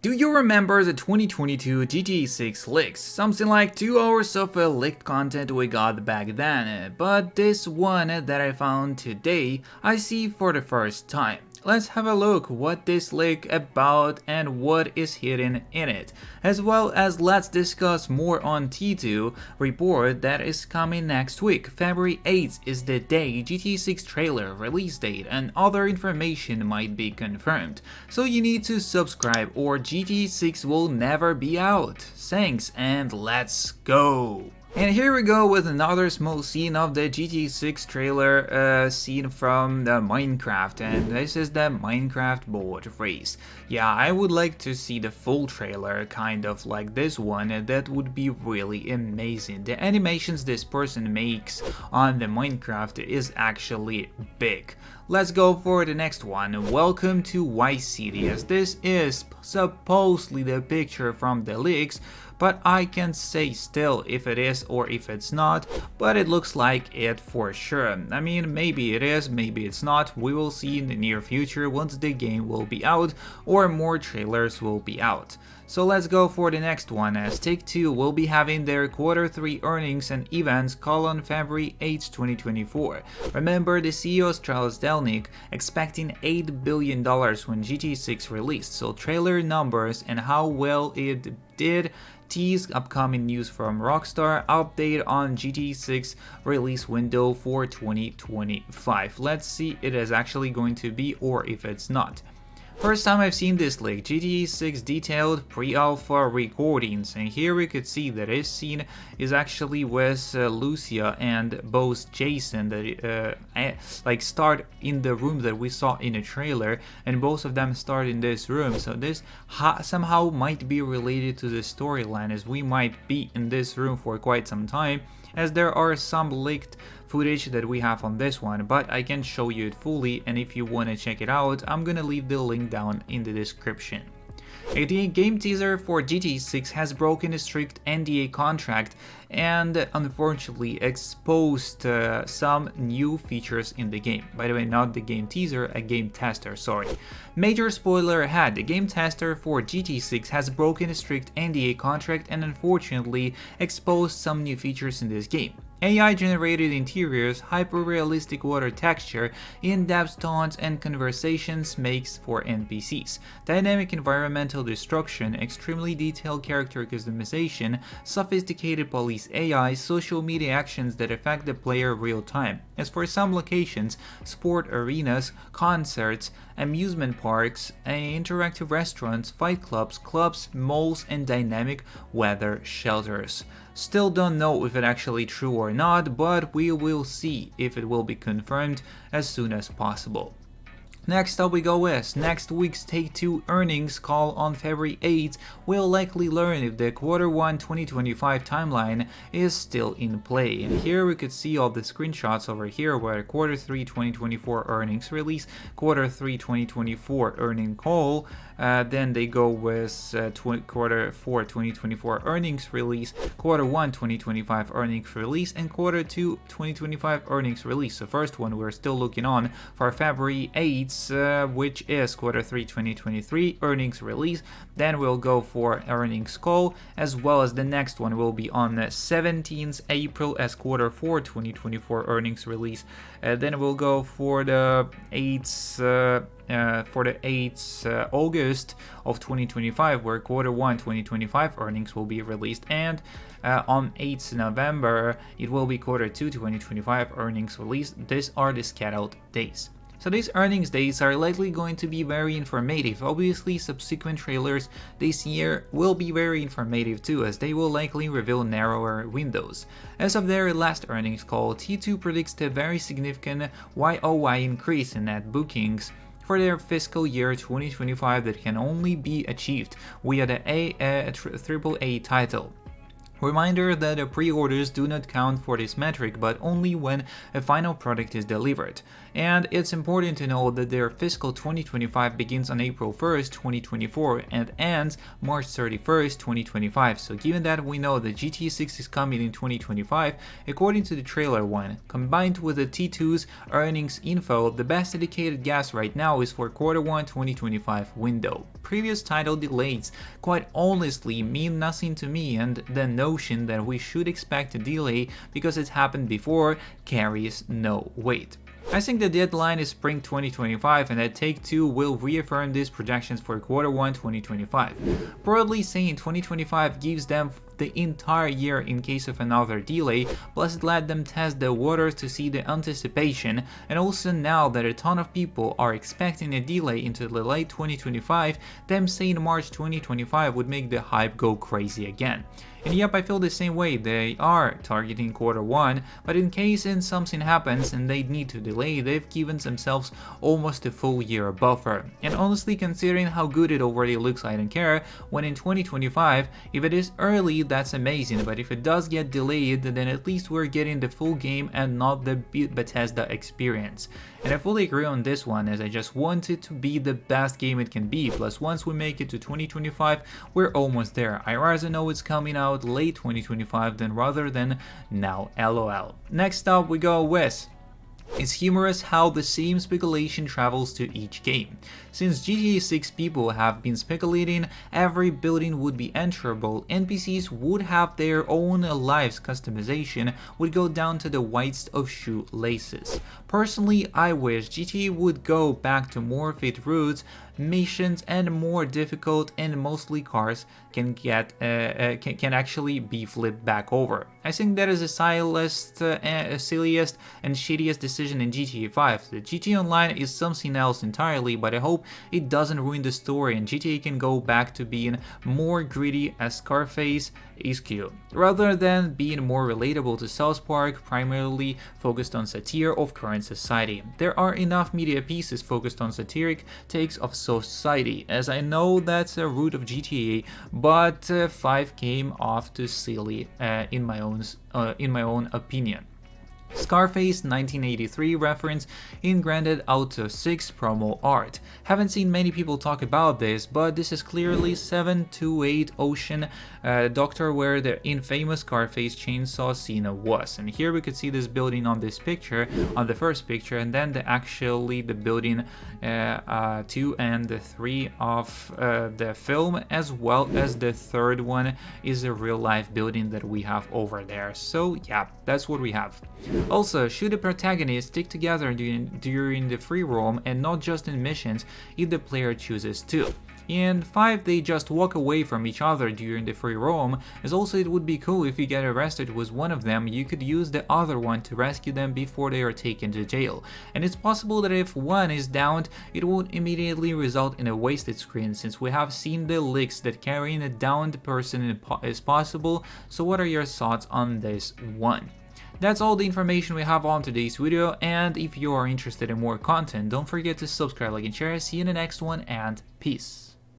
Do you remember the 2022 GTA 6 leaks? Something like 2 hours of leaked content we got back then, but this one that I found today, I see for the first time. Let's have a look what this leak about and what is hidden in it, as well as let's discuss more on T2 report that is coming next week. February 8th is the day GTA 6 trailer release date and other information might be confirmed, so you need to subscribe or GTA 6 will never be out. Thanks and let's go! And here we go with another small scene of the GTA 6 trailer scene from the Minecraft, and this is the Minecraft boat race. Yeah, I would like to see the full trailer, kind of like this one, and that would be really amazing. The animations this person makes on the Minecraft is actually big. Let's go for the next one. Welcome to Vice City, as this is supposedly the picture from the leaks, but I can't say still if it is or if it's not, but it looks like it for sure. I mean, maybe it is, maybe it's not. We will see in the near future once the game will be out or more trailers will be out. So let's go for the next one, as Take-Two will be having their Q3 earnings and events on February 8, 2024. Remember, the CEO Strauss Zelnick expecting $8 billion when GTA 6 released, so trailer numbers and how well it did, tease upcoming news from Rockstar, update on GTA 6 release window for 2025. Let's see it is actually going to be or if it's not. First time I've seen this leak, GTA 6 detailed pre-alpha recordings, and here we could see that this scene is actually with Lucia and both Jason that like start in the room that we saw in the trailer, and both of them start in this room, so this somehow might be related to the storyline, as we might be in this room for quite some time, as there are some leaked footage that we have on this one, but I can show you it fully, and if you want to check it out, I'm gonna leave the link down in the description. The game teaser for GTA 6 has broken a strict NDA contract and unfortunately exposed some new features in the game. By the way, not the game teaser, a game tester, sorry. Major spoiler ahead, the game tester for GTA 6 has broken a strict NDA contract and unfortunately exposed some new features in this game. AI-generated interiors, hyper-realistic water texture, in-depth taunts and conversations makes for NPCs, dynamic environmental destruction, extremely detailed character customization, sophisticated police AI, social media actions that affect the player real-time. As for some locations, sport arenas, concerts, amusement parks, interactive restaurants, fight clubs, malls, and dynamic weather shelters. Still don't know if it's actually true or not, but we will see if it will be confirmed as soon as possible. Next up we go with next week's Take-Two earnings call on February 8th. We'll likely learn if the Q1 2025 timeline is still in play. And here we could see all the screenshots over here where Q3 2024 earnings release, Q3 2024 earning call, then they go with Q4 2024 earnings release, Q1 2025 earnings release, and Q2 2025 earnings release. The first one we're still looking on for February 8th, which is Q3 2023 earnings release. Then we'll go for earnings call, as well as the next one will be on 17th April as Q4 2024 earnings release. Then we'll go for the 8th August of 2025, where Q1 2025 earnings will be released, and on 8th November it will be Q2 2025 earnings released. These are the scheduled days. So these earnings days are likely going to be very informative. Obviously, subsequent trailers this year will be very informative too, as they will likely reveal narrower windows. As of their last earnings call, T2 predicts a very significant YoY increase in net bookings for their fiscal year 2025 that can only be achieved via the AAA title. Reminder that the pre-orders do not count for this metric, but only when a final product is delivered. And it's important to know that their fiscal 2025 begins on April 1st, 2024 and ends March 31st, 2025. So given that we know that GTA 6 is coming in 2025, according to the trailer one, combined with the T2's earnings info, the best indicated guess right now is for Q1 2025 window. Previous title delays quite honestly mean nothing to me, and the notion that we should expect a delay because it happened before carries no weight. I think the deadline is spring 2025 and that Take-Two will reaffirm these projections for Q1 2025. Broadly saying, 2025 gives them the entire year in case of another delay, plus it let them test the waters to see the anticipation, and also now that a ton of people are expecting a delay into the late 2025, them saying March 2025 would make the hype go crazy again. And yep, I feel the same way, they are targeting Q1, but in case something happens and they need to delay, they've given themselves almost a full year buffer. And honestly, considering how good it already looks, I don't care, when in 2025, if it is early, that's amazing, but if it does get delayed, then at least we're getting the full game and not the Bethesda experience. And I fully agree on this one, as I just want it to be the best game it can be, plus once we make it to 2025, we're almost there. I rather know it's coming out late 2025 than rather than now, lol. Next up we go with: it's humorous how the same speculation travels to each game. Since GTA 6 people have been speculating every building would be enterable, NPCs would have their own lives, customization would go down to the whitest of shoelaces. Personally, I wish GTA would go back to more fit routes, missions, and more difficult and mostly cars can actually be flipped back over. I think that is the silliest and shittiest decision in GTA 5. The GTA Online is something else entirely, but I hope it doesn't ruin the story and GTA can go back to being more gritty as Scarface HQ, rather than being more relatable to South Park, primarily focused on satire of current society. There are enough media pieces focused on satiric takes of society, as I know that's a root of GTA, but 5 came off too silly in my own opinion. Scarface 1983 reference in Grand Theft Auto 6 promo art. Haven't seen many people talk about this, but this is clearly 728 Ocean Doctor, where the infamous Scarface chainsaw scene was. And here we could see this building on this picture, on the first picture, and then the building 2 and the 3 of the film, as well as the third one is a real life building that we have over there. So yeah, that's what we have. Also, should the protagonist stick together during the free roam and not just in missions if the player chooses to? In 5, they just walk away from each other during the free roam, as also it would be cool if you get arrested with one of them, you could use the other one to rescue them before they are taken to jail. And it's possible that if one is downed, it won't immediately result in a wasted screen, since we have seen the leaks that carrying a downed person is possible. So what are your thoughts on this one? That's all the information we have on today's video, and if you are interested in more content, don't forget to subscribe, like, and share. See you in the next one, and peace.